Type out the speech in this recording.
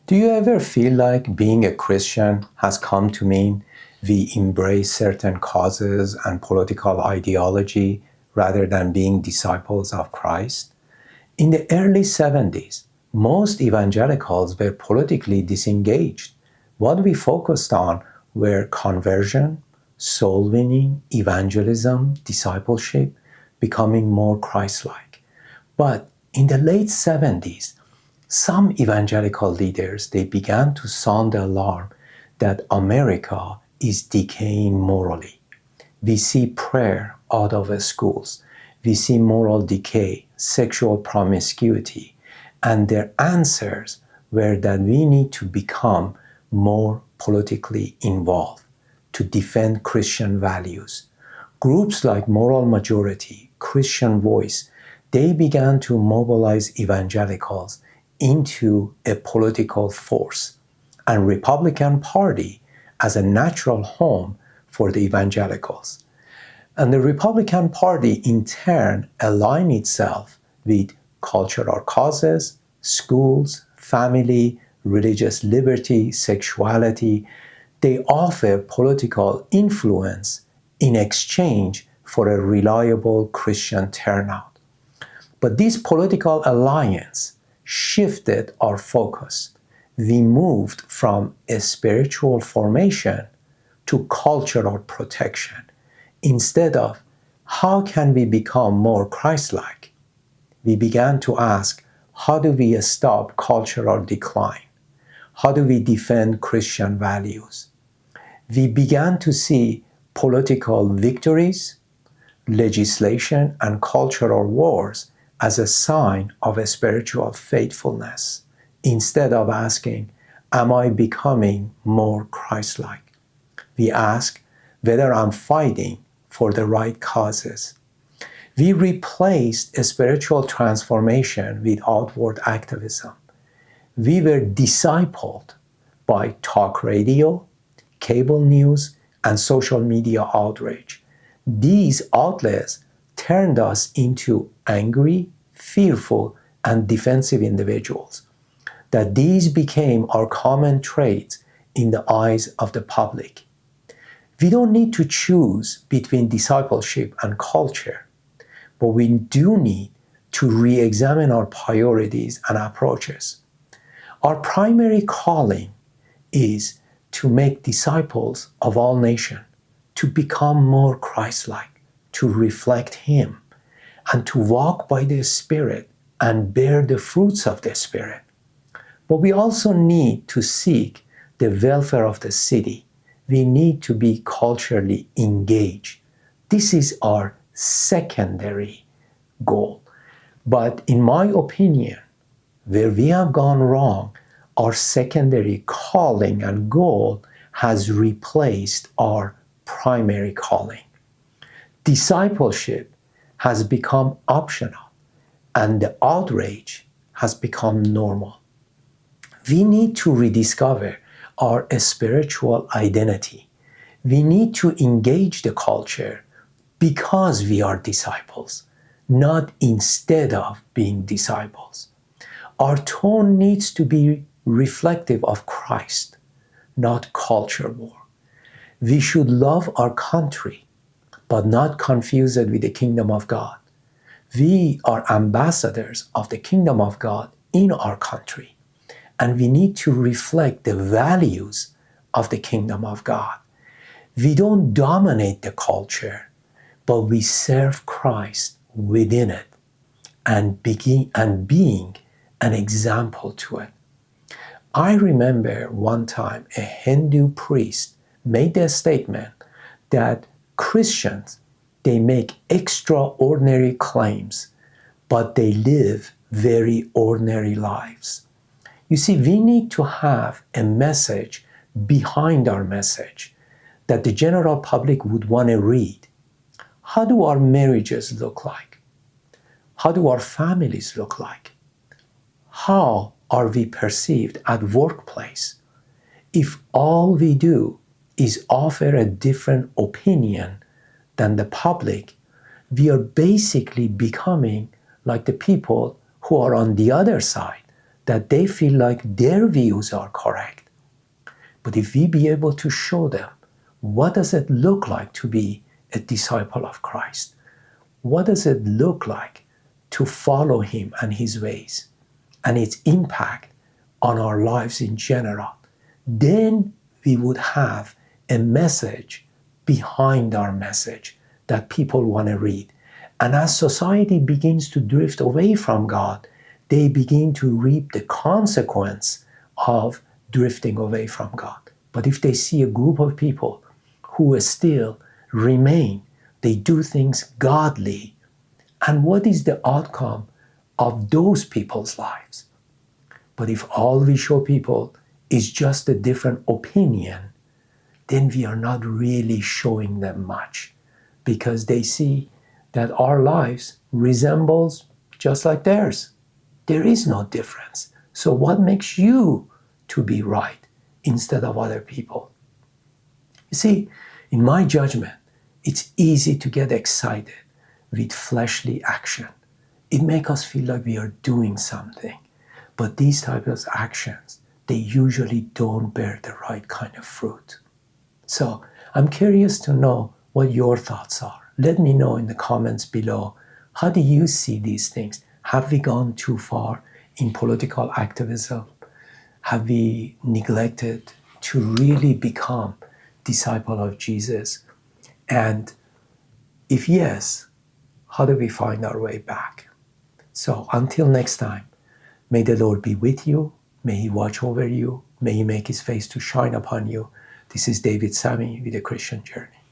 Do you ever feel like being a Christian has come to mean we embrace certain causes and political ideology rather than being disciples of Christ? In the early 70s, most evangelicals were politically disengaged. What we focused on were conversion, soul winning, evangelism, discipleship, becoming more Christ-like. But in the late 70s, some evangelical leaders, they began to sound the alarm that America is decaying morally. We see prayer out of schools. We see moral decay, sexual promiscuity, and their answers were that we need to become more politically involved to defend Christian values. Groups like Moral Majority, Christian Voice, they began to mobilize evangelicals into a political force, and Republican Party as a natural home for the evangelicals. And the Republican Party in turn aligned itself with cultural causes, schools, family, religious liberty, sexuality. They offer political influence in exchange for a reliable Christian turnout. But this political alliance shifted our focus. We moved from a spiritual formation to cultural protection. Instead of how can we become more Christ-like, we began to ask, how do we stop cultural decline? How do we defend Christian values? We began to see political victories, legislation, and cultural wars as a sign of a spiritual faithfulness, instead of asking, am I becoming more Christ-like? We ask whether I'm fighting for the right causes. We replaced a spiritual transformation with outward activism. We were discipled by talk radio, cable news, and social media outrage. These outlets turned us into angry, fearful, and defensive individuals. That these became our common traits in the eyes of the public. We don't need to choose between discipleship and culture, but we do need to re-examine our priorities and approaches. Our primary calling is to make disciples of all nations, to become more Christ-like, to reflect Him, and to walk by the Spirit and bear the fruits of the Spirit. But we also need to seek the welfare of the city. We need to be culturally engaged. This is our secondary goal. But in my opinion, where we have gone wrong, our secondary calling and goal has replaced our primary calling. Discipleship has become optional, and the outrage has become normal. We need to rediscover our spiritual identity. We need to engage the culture because we are disciples, not instead of being disciples. Our tone needs to be reflective of Christ, not culture war. We should love our country, but not confuse it with the kingdom of God. We are ambassadors of the kingdom of God in our country, and we need to reflect the values of the kingdom of God. We don't dominate the culture, but we serve Christ within it and being an example to it. I remember one time a Hindu priest made a statement that Christians, they make extraordinary claims, but they live very ordinary lives. You see, we need to have a message behind our message that the general public would want to read. How do our marriages look like? How do our families look like? How are we perceived at workplace? If all we do is offer a different opinion than the public, we are basically becoming like the people who are on the other side, that they feel like their views are correct. But if we be able to show them what does it look like to be a disciple of Christ, what does it look like to follow him and his ways and its impact on our lives in general, then we would have a message behind our message that people want to read. And as society begins to drift away from God, they begin to reap the consequence of drifting away from God. But if they see a group of people who still remain, they do things godly, and what is the outcome of those people's lives? But if all we show people is just a different opinion, then we are not really showing them much, because they see that our lives resembles just like theirs. There is no difference. So what makes you to be right instead of other people? You see, in my judgment, it's easy to get excited with fleshly action. It makes us feel like we are doing something. But these types of actions, they usually don't bear the right kind of fruit. So I'm curious to know what your thoughts are. Let me know in the comments below. How do you see these things? Have we gone too far in political activism? Have we neglected to really become disciple of Jesus? And if yes, how do we find our way back? So until next time, may the Lord be with you. May he watch over you. May he make his face to shine upon you. This is David Sami with The Christian Journey.